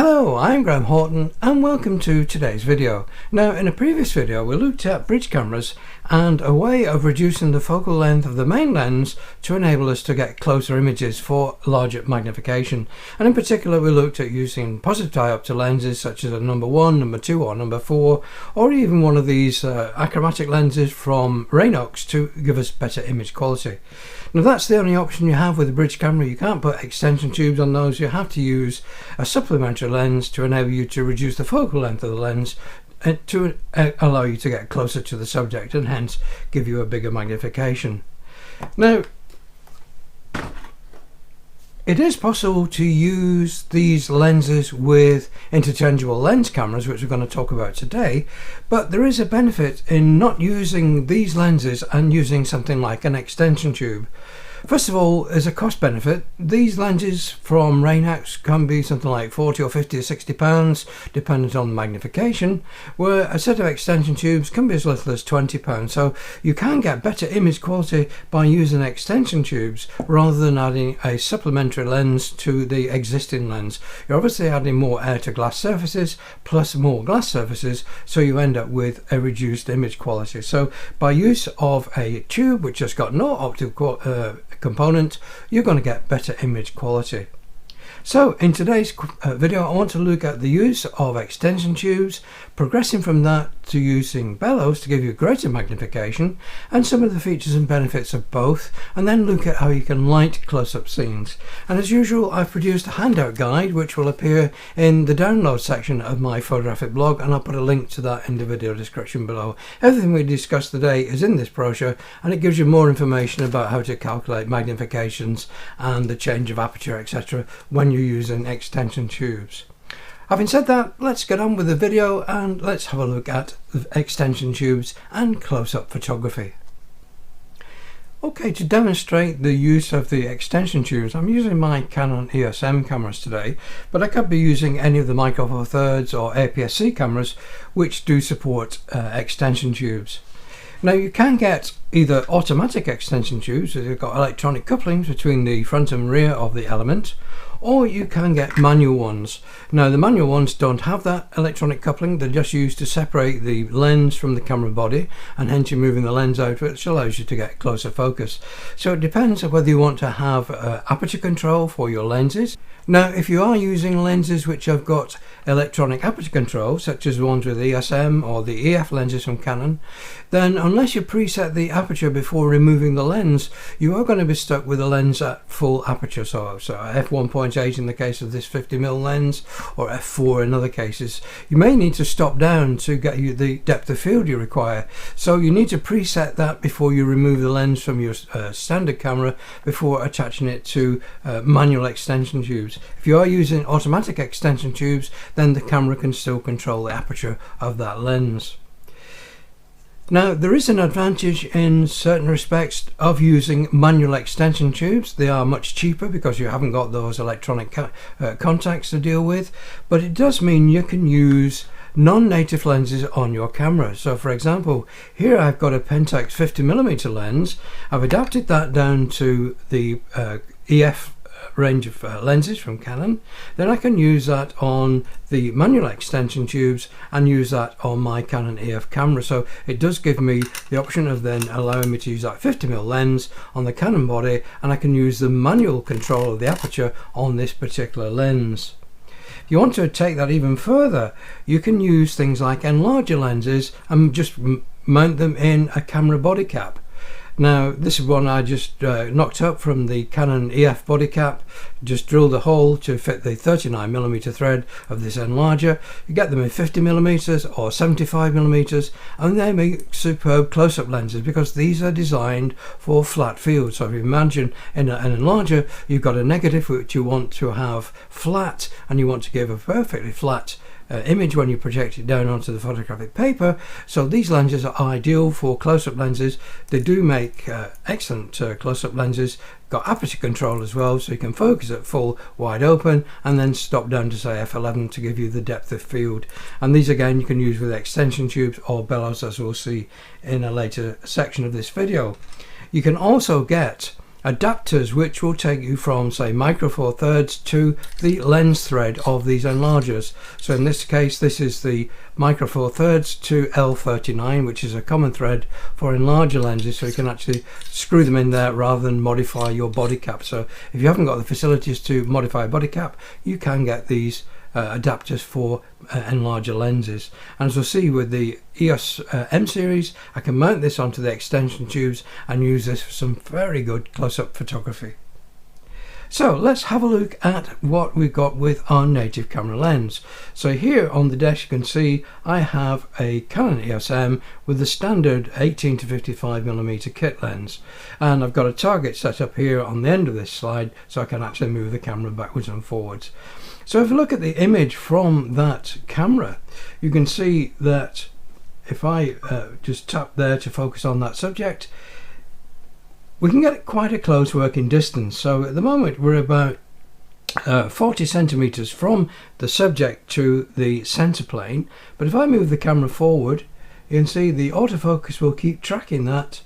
Hello, I'm Graham Horton and welcome to today's video. Now, in a previous video we looked at bridge cameras and a way of reducing the focal length of the main lens to enable us to get closer images for larger magnification. And in particular we looked at using positive diopter lenses such as a number 1, number 2 or number 4, or even one of these achromatic lenses from Raynox to give us better image quality. Now that's the only option you have with a bridge camera. You can't put extension tubes on those. You have to use a supplementary lens to enable you to reduce the focal length of the lens to allow you to get closer to the subject and hence give you a bigger magnification. Now, it is possible to use these lenses with interchangeable lens cameras, which we're going to talk about today, but there is a benefit in not using these lenses and using something like an extension tube. First of all, as a cost benefit, these lenses from Raynox can be something like 40 or 50 or 60 pounds, depending on the magnification, where a set of extension tubes can be as little as 20 pounds. So you can get better image quality by using extension tubes rather than adding a supplementary lens to the existing lens. You're obviously adding more air to glass surfaces plus more glass surfaces, so you end up with a reduced image quality. So by use of a tube which has got no optical component, you're going to get better image quality. So in today's video I want to look at the use of extension tubes, progressing from that to using bellows to give you greater magnification, and some of the features and benefits of both, and then look at how you can light close-up scenes. And as usual, I've produced a handout guide which will appear in the download section of my photographic blog, and I'll put a link to that in the video description below. Everything we discussed today is in this brochure, and it gives you more information about how to calculate magnifications and the change of aperture, etc. when you're using extension tubes. Having said that, let's get on with the video and let's have a look at extension tubes and close-up photography. Okay, to demonstrate the use of the extension tubes, I'm using my Canon EOS M cameras today, but I could be using any of the Micro Four Thirds or APS-C cameras which do support extension tubes. Now you can get either automatic extension tubes, so you've got electronic couplings between the front and rear of the element, or you can get manual ones. Now the manual ones don't have that electronic coupling, they're just used to separate the lens from the camera body, and hence you're moving the lens out, which allows you to get closer focus. So it depends on whether you want to have aperture control for your lenses. Now if you are using lenses which have got electronic aperture control, such as the ones with EOS M or the EF lenses from Canon, then unless you preset the aperture before removing the lens, you are going to be stuck with the lens at full aperture, so f1.8 in the case of this 50mm lens, or f4 in other cases. You may need to stop down to get you the depth of field you require, so you need to preset that before you remove the lens from your standard camera before attaching it to manual extension tubes. If you are using automatic extension tubes, then the camera can still control the aperture of that lens. Now there is an advantage in certain respects of using manual extension tubes. They are much cheaper because you haven't got those electronic contacts to deal with, but it does mean you can use non-native lenses on your camera. So for example, here I've got a Pentax 50mm lens. I've adapted that down to the EF range of lenses from Canon. Then I can use that on the manual extension tubes and use that on my Canon EF camera. So it does give me the option of then allowing me to use that 50mm lens on the Canon body, and I can use the manual control of the aperture on this particular lens. If you want to take that even further, you can use things like enlarger lenses and just mount them in a camera body cap. Now this is one I just knocked up from the Canon EF body cap, just drilled a hole to fit the 39mm thread of this enlarger. You get them in 50mm or 75mm, and they make superb close-up lenses because these are designed for flat fields. So if you imagine in an enlarger you've got a negative which you want to have flat, and you want to give a perfectly flat image when you project it down onto the photographic paper. So these lenses are ideal for close-up lenses. They do make excellent close-up lenses, got aperture control as well, so you can focus at full wide open and then stop down to say f11 to give you the depth of field. And these again you can use with extension tubes or bellows, as we'll see in a later section of this video. You can also get adapters which will take you from, say, micro four thirds to the lens thread of these enlargers. So in this case, this is the micro four thirds to L39, which is a common thread for enlarger lenses, so you can actually screw them in there rather than modify your body cap. So if you haven't got the facilities to modify a body cap, you can get these adapters for enlarger lenses. And as we'll see with the EOS M series, I can mount this onto the extension tubes and use this for some very good close-up photography. So let's have a look at what we've got with our native camera lens. So here on the desk you can see I have a Canon EOS M with the standard 18 to 55mm kit lens, and I've got a target set up here on the end of this slide so I can actually move the camera backwards and forwards. So if you look at the image from that camera, you can see that if I just tap there to focus on that subject, we can get quite a close working distance. So at the moment we're about 40 centimeters from the subject to the center plane, but if I move the camera forward, you can see the autofocus will keep tracking that.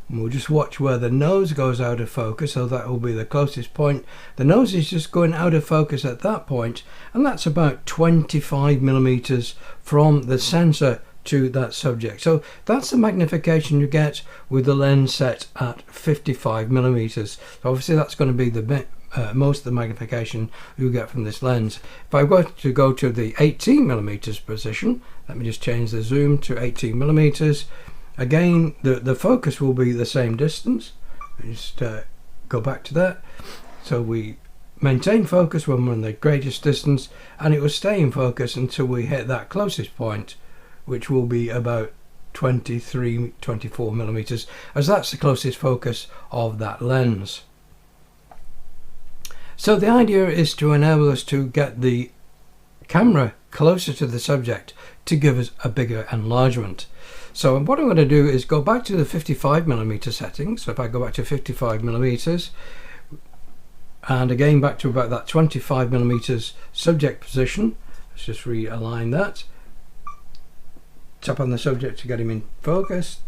And we'll just watch where the nose goes out of focus, so that will be the closest point. The nose is just going out of focus at that point, and that's about 25mm from the sensor to that subject. So that's the magnification you get with the lens set at 55mm. So obviously that's going to be the most of the magnification you get from this lens. If I were to go to the 18mm position, let me just change the zoom to 18mm. Again, the focus will be the same distance. Just go back to that. So we maintain focus when we're in the greatest distance, and it will stay in focus until we hit that closest point, which will be about 24mm, as that's the closest focus of that lens. So the idea is to enable us to get the camera closer to the subject to give us a bigger enlargement. So what I'm going to do is go back to the 55mm setting. So if I go back to 55mm and again back to about that 25mm subject position, let's just realign that. Tap on the subject to get him in focus.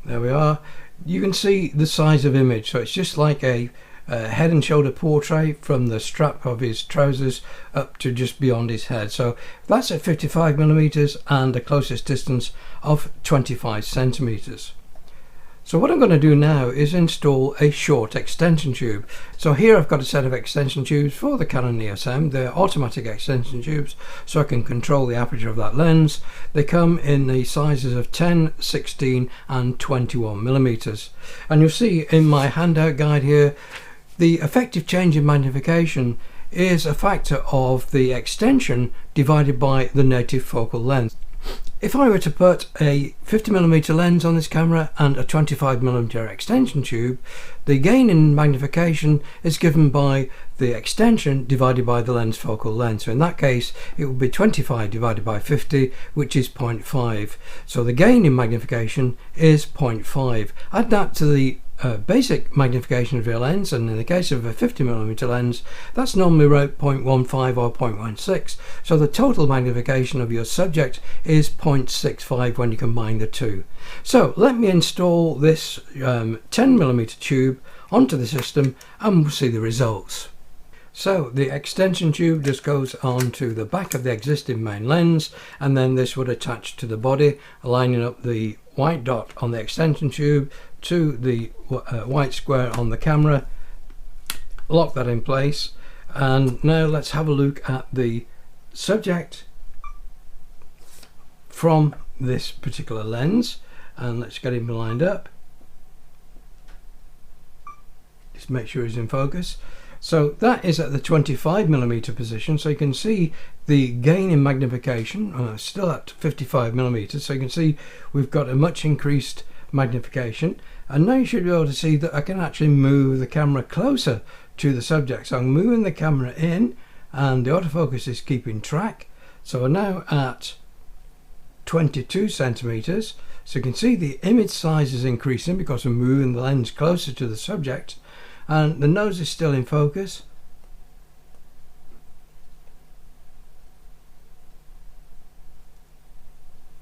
There we are. You can see the size of image, so it's just like a head and shoulder portrait from the strap of his trousers up to just beyond his head. So that's at 55mm and the closest distance of 25 centimeters. So what I'm going to do now is install a short extension tube. So here I've got a set of extension tubes for the Canon EOS M. They're automatic extension tubes, so I can control the aperture of that lens. They come in the sizes of 10, 16 and 21mm. And you'll see in my handout guide here, the effective change in magnification is a factor of the extension divided by the native focal length. If I were to put a 50mm lens on this camera and a 25mm extension tube, the gain in magnification is given by the extension divided by the lens focal length. So in that case it would be 25 divided by 50, which is 0.5. So the gain in magnification is 0.5. Add that to the basic magnification of your lens, and in the case of a 50mm lens that's normally about 0.15 or 0.16, so the total magnification of your subject is 0.65 when you combine the two. So let me install this 10mm tube onto the system and we'll see the results. So the extension tube just goes onto the back of the existing main lens, and then this would attach to the body, lining up the white dot on the extension tube to the white square on the camera. Lock that in place, and now let's have a look at the subject from this particular lens, and let's get him lined up. Just make sure he's in focus. So that is at the 25mm position, so you can see the gain in magnification still at 55mm, so you can see we've got a much increased magnification, and now you should be able to see that I can actually move the camera closer to the subject. So I'm moving the camera in and the autofocus is keeping track. So we're now at 22 centimeters, so you can see the image size is increasing because we're moving the lens closer to the subject, and the nose is still in focus.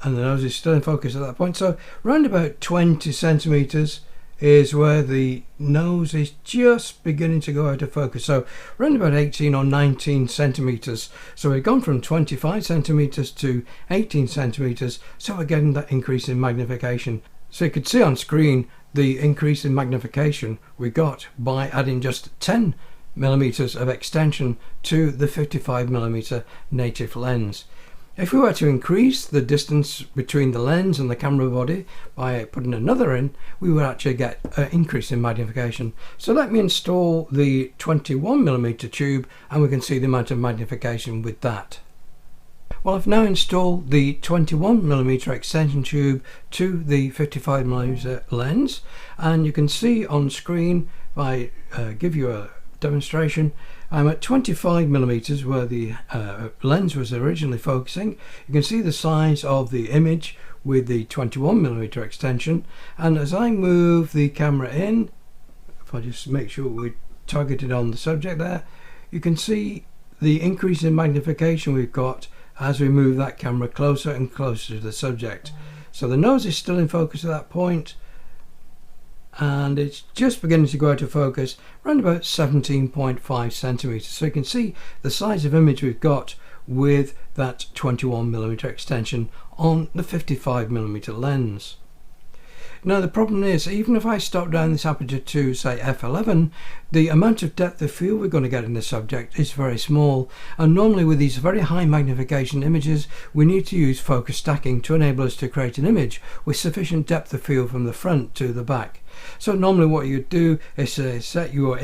and the nose is still in focus at that point. So around about 20 centimeters is where the nose is just beginning to go out of focus. So around about 18 or 19 centimeters. So we've gone from 25 centimeters to 18 centimeters. So we're getting that increase in magnification. So you could see on screen the increase in magnification we got by adding just 10 millimeters of extension to the 55mm native lens. If we were to increase the distance between the lens and the camera body by putting another in, we would actually get an increase in magnification. So let me install the 21mm tube and we can see the amount of magnification with that. Well, I've now installed the 21mm extension tube to the 55mm lens, and you can see on screen, if I give you a demonstration, I'm at 25mm where the lens was originally focusing. You can see the size of the image with the 21mm extension, and as I move the camera in, if I just make sure we're targeted on the subject there, you can see the increase in magnification we've got as we move that camera closer and closer to the subject. So the nose is still in focus at that point, and it's just beginning to go out of focus around about 17.5 centimeters. So you can see the size of image we've got with that 21mm extension on the 55mm lens. Now the problem is, even if I stop down this aperture to say f11, the amount of depth of field we're going to get in the subject is very small, and normally with these very high magnification images we need to use focus stacking to enable us to create an image with sufficient depth of field from the front to the back. So normally what you do is set your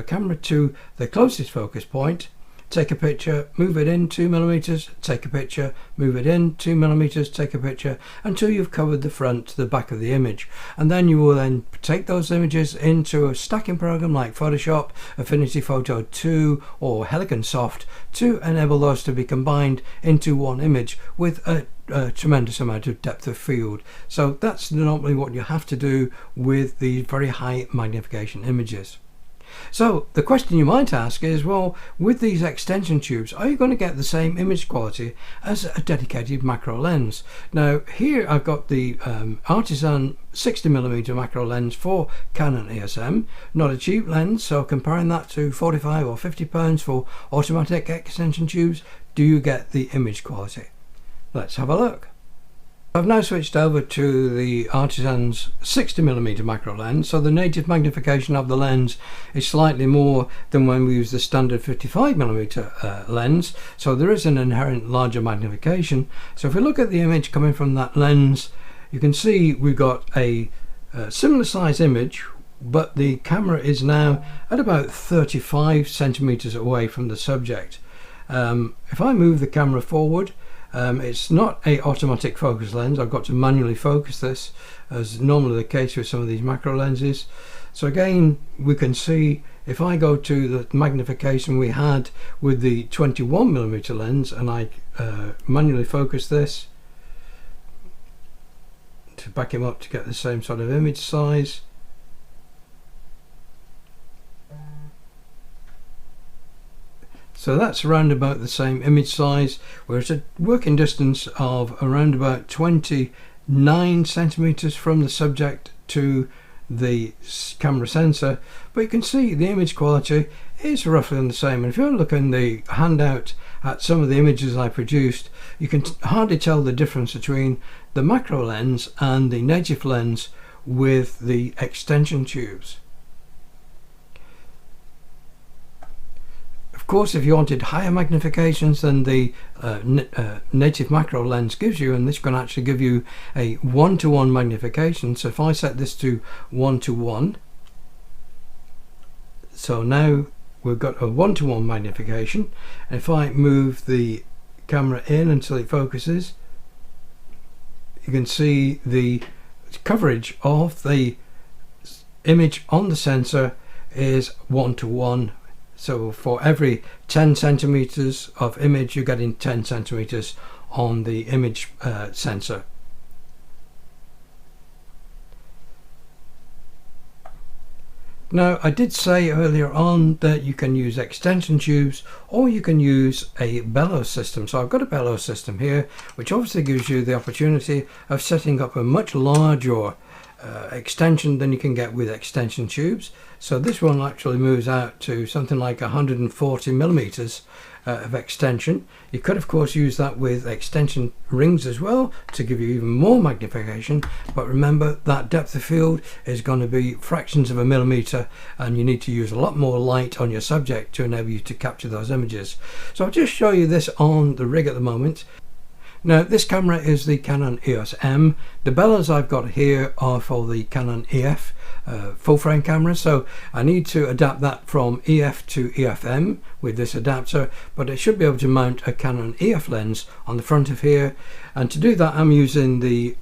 camera to the closest focus point, take a picture, move it in 2mm, take a picture, move it in 2mm, take a picture, until you've covered the front to the back of the image. And then you will then take those images into a stacking program like Photoshop, Affinity Photo 2 or Helicon Soft to enable those to be combined into one image with a tremendous amount of depth of field. So that's normally what you have to do with the very high magnification images. So the question you might ask is, well, with these extension tubes, are you going to get the same image quality as a dedicated macro lens? Now here I've got the Artisan 60mm macro lens for Canon ESM, not a cheap lens, so comparing that to 45 or 50 pounds for automatic extension tubes, do you get the image quality? Let's have a look. I've now switched over to the Artisan's 60mm macro lens, so the native magnification of the lens is slightly more than when we use the standard 55mm lens, so there is an inherent larger magnification. So if we look at the image coming from that lens, you can see we've got a similar size image, but the camera is now at about 35 centimeters away from the subject. If I move the camera forward, it's not a automatic focus lens. I've got to manually focus this, as normally the case with some of these macro lenses. So again, we can see if I go to the magnification we had with the 21mm lens and I manually focus this to back him up to get the same sort of image size. So that's around about the same image size. We're at a working distance of around about 29 centimeters from the subject to the camera sensor, but you can see the image quality is roughly the same. And if you look in the handout at some of the images I produced, you can hardly tell the difference between the macro lens and the native lens with the extension tubes. Of course, if you wanted higher magnifications than the native macro lens gives you, and this can actually give you a 1:1 magnification. So if I set this to 1:1, so now we've got a 1:1 magnification. And if I move the camera in until it focuses, you can see the coverage of the image on the sensor is 1:1. So for every 10 centimeters of image, you're getting 10 centimeters on the image sensor. Now, I did say earlier on that you can use extension tubes or you can use a bellows system. So I've got a bellows system here, which obviously gives you the opportunity of setting up a much larger extension than you can get with extension tubes. So this one actually moves out to something like 140 millimeters of extension. You could of course use that with extension rings as well to give you even more magnification, but remember that depth of field is going to be fractions of a millimeter, and you need to use a lot more light on your subject to enable you to capture those images. So I'll just show you this on the rig at the moment. Now this camera is the Canon EOS M. The bellows I've got here are for the Canon EF full frame camera, so I need to adapt that from EF to EF-M with this adapter, but it should be able to mount a Canon EF lens on the front of here, and to do that I'm using the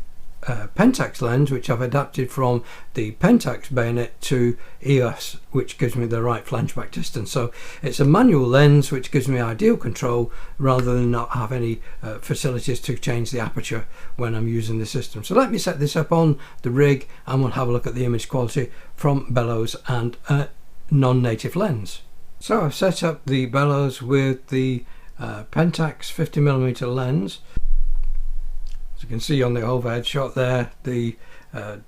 Pentax lens, which I've adapted from the Pentax bayonet to EOS, which gives me the right flange back distance. So it's a manual lens which gives me ideal control rather than not have any facilities to change the aperture when I'm using the system. So let me set this up on the rig and we'll have a look at the image quality from bellows and a non-native lens. So I've set up the bellows with the Pentax 50mm lens. You can see on the overhead shot there, the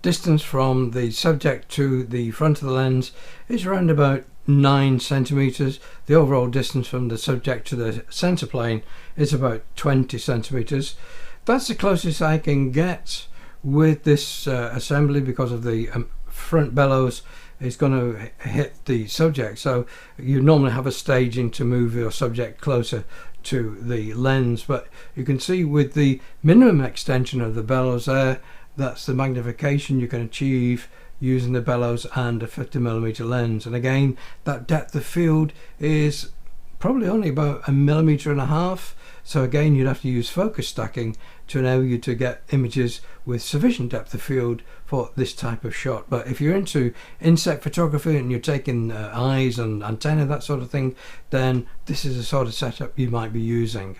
distance from the subject to the front of the lens is around about 9 centimeters. The overall distance from the subject to the center plane is about 20 centimeters. That's the closest I can get with this assembly, because of the front bellows is going to hit the subject. So you normally have a staging to move your subject closer to the lens, but you can see with the minimum extension of the bellows there, that's the magnification you can achieve using the bellows and a 50mm lens. And again, that depth of field is probably only about 1.5 millimeters. So again, you'd have to use focus stacking to enable you to get images with sufficient depth of field for this type of shot. But if you're into insect photography and you're taking eyes and antennae, that sort of thing, then this is the sort of setup you might be using.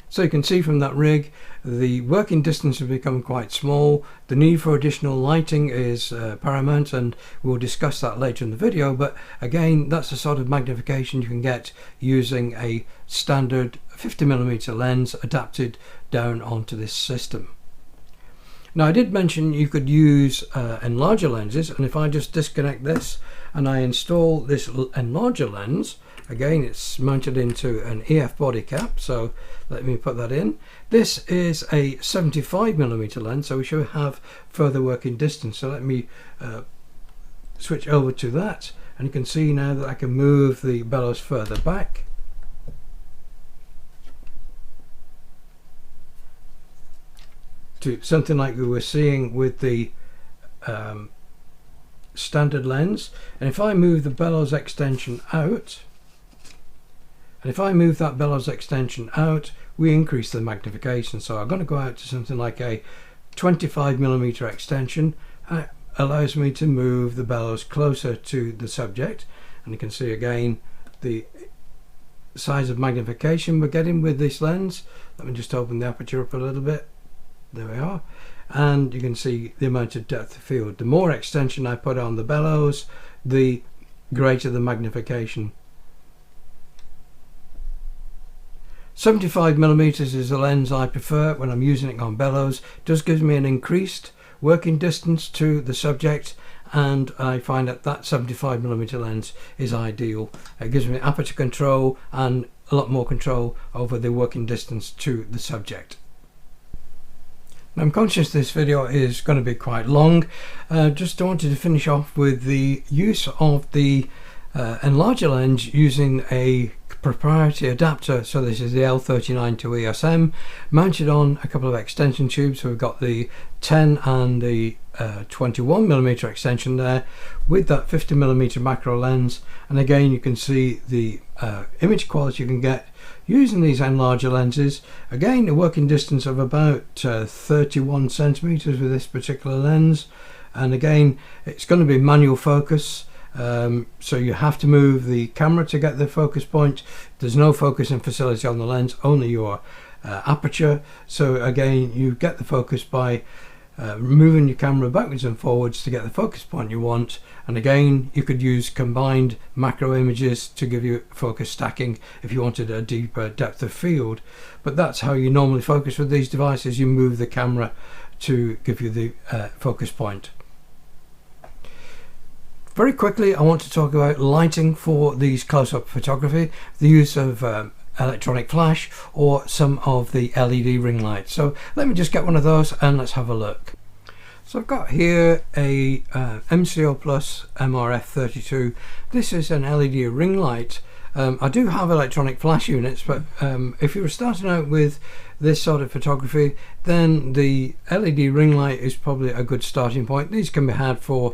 So you can see from that rig, the working distance has become quite small. The need for additional lighting is paramount, and we'll discuss that later in the video. But again, that's the sort of magnification you can get using a standard 50mm lens adapted down onto this system. Now I did mention you could use enlarger lenses, and if I just disconnect this and I install this enlarger lens, again it's mounted into an EF body cap, so let me put that in. This is a 75mm lens, so we should have further working distance. So let me switch over to that, and you can see now that I can move the bellows further back. To something like we were seeing with the standard lens. And if I move the bellows extension out, and if I move that bellows extension out, we increase the magnification. So I'm going to go out to something like a 25mm extension, and it allows me to move the bellows closer to the subject. And you can see again the size of magnification we're getting with this lens. Let me just open the aperture up a little bit. There we are, and you can see the amount of depth of field. The more extension I put on the bellows, the greater the magnification. 75mm is the lens I prefer when I'm using it on bellows. It does give me an increased working distance to the subject, and I find that that 75mm lens is ideal. It gives me aperture control and a lot more control over the working distance to the subject. I'm conscious this video is going to be quite long. Just wanted to finish off with the use of the enlarger lens using a proprietary adapter. So this is the L39 to EOS-M, mounted on a couple of extension tubes. So we've got the 10 and the 21mm extension there with that 50mm macro lens, and again you can see the image quality you can get using these enlarger lenses. Again, a working distance of about 31 centimeters with this particular lens, and again it's going to be manual focus, so you have to move the camera to get the focus point. There's no focusing facility on the lens, only your aperture. So again, you get the focus by moving your camera backwards and forwards to get the focus point you want. And again, you could use combined macro images to give you focus stacking if you wanted a deeper depth of field. But that's how you normally focus with these devices. You move the camera to give you the focus point. Very quickly, I want to talk about lighting for these close-up photography, the use of electronic flash or some of the LED ring lights. So let me just get one of those and let's have a look. So I've got here a MCO Plus MRF32. This is an LED ring light. I do have electronic flash units, but if you were starting out with this sort of photography, then the LED ring light is probably a good starting point. These can be had for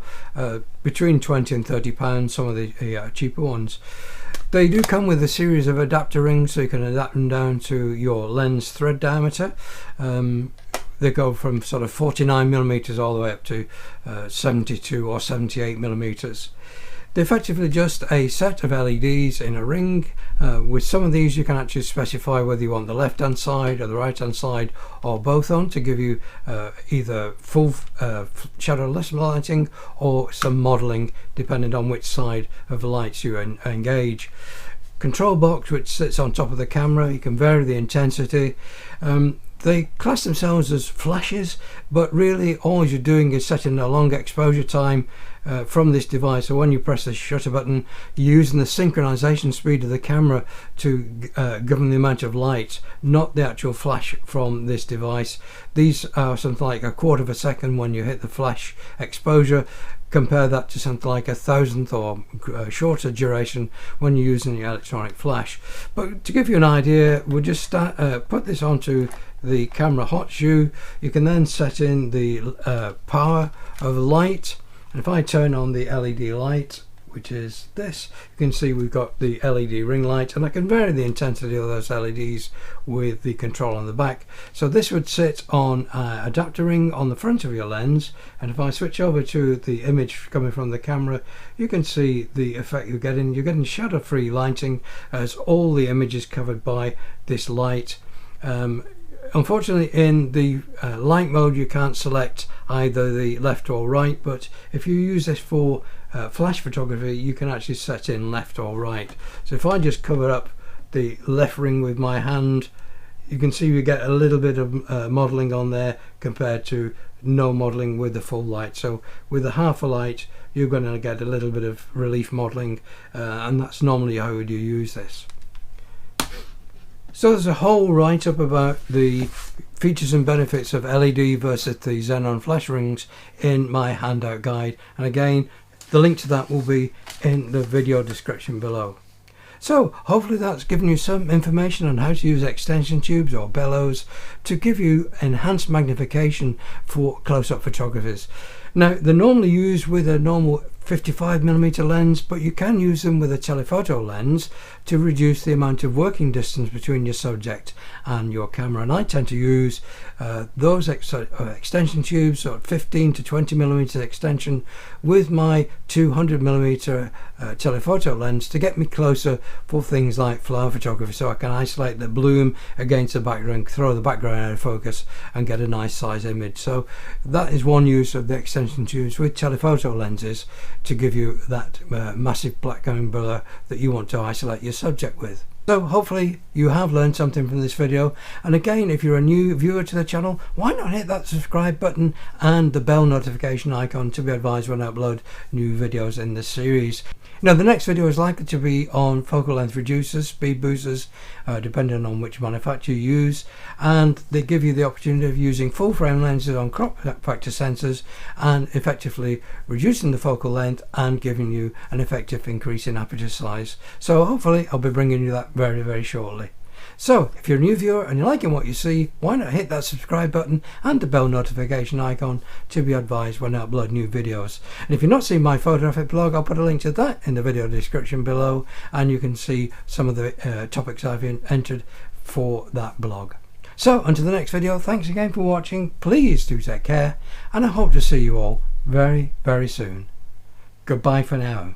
between £20 and £30, some of the cheaper ones. They do come with a series of adapter rings, so you can adapt them down to your lens thread diameter. They go from sort of 49mm all the way up to 72 or 78mm. They're effectively just a set of LEDs in a ring. With some of these you can actually specify whether you want the left hand side or the right hand side or both on to give you either full shadowless lighting or some modelling depending on which side of the lights you engage. Control box which sits on top of the camera, you can vary the intensity. They class themselves as flashes, but really all you're doing is setting a long exposure time from this device. So when you press the shutter button, you're using the synchronization speed of the camera to govern the amount of light, not the actual flash from this device. These are something like 1/4 of a second when you hit the flash exposure. Compare that to something like 1,000th or shorter duration when you're using the electronic flash. But to give you an idea, we'll just put this onto the camera hot shoe. You can then set in the power of the light, and if I turn on the LED light, which is this, you can see we've got the LED ring light, and I can vary the intensity of those LEDs with the control on the back. So this would sit on an adapter ring on the front of your lens, and if I switch over to the image coming from the camera, you can see the effect you're getting. You're getting shadow free lighting as all the image is covered by this light. Unfortunately, in the light mode you can't select either the left or right, but if you use this for flash photography, you can actually set in left or right. So if I just cover up the left ring with my hand, you can see we get a little bit of modelling on there compared to no modelling with the full light. So with the half a light you're going to get a little bit of relief modelling, and that's normally how you use this. So there's a whole write-up about the features and benefits of LED versus the Xenon flash rings in my handout guide, and again the link to that will be in the video description below. So hopefully that's given you some information on how to use extension tubes or bellows to give you enhanced magnification for close-up photographies. Now they're normally used with a normal 55mm lens, but you can use them with a telephoto lens to reduce the amount of working distance between your subject and your camera. And I tend to use those extension tubes, so 15 to 20mm extension, with my 200mm telephoto lens to get me closer for things like flower photography, so I can isolate the bloom against the background, throw the background out of focus and get a nice size image. So that is one use of the extension tubes with telephoto lenses, to give you that massive background blur that you want to isolate your subject with. So hopefully you have learned something from this video, and again, if you're a new viewer to the channel, why not hit that subscribe button and the bell notification icon to be advised when I upload new videos in this series. Now the next video is likely to be on focal length reducers, speed boosters, depending on which manufacturer you use, and they give you the opportunity of using full frame lenses on crop factor sensors and effectively reducing the focal length and giving you an effective increase in aperture size. So hopefully I'll be bringing you that very, very shortly. So if you're a new viewer and you're liking what you see, why not hit that subscribe button and the bell notification icon to be advised when I upload new videos. And if you've not seen my photographic blog, I'll put a link to that in the video description below, and you can see some of the topics I've entered for that blog. So until the next video, thanks again for watching. Please do take care, and I hope to see you all very, very soon. Goodbye for now.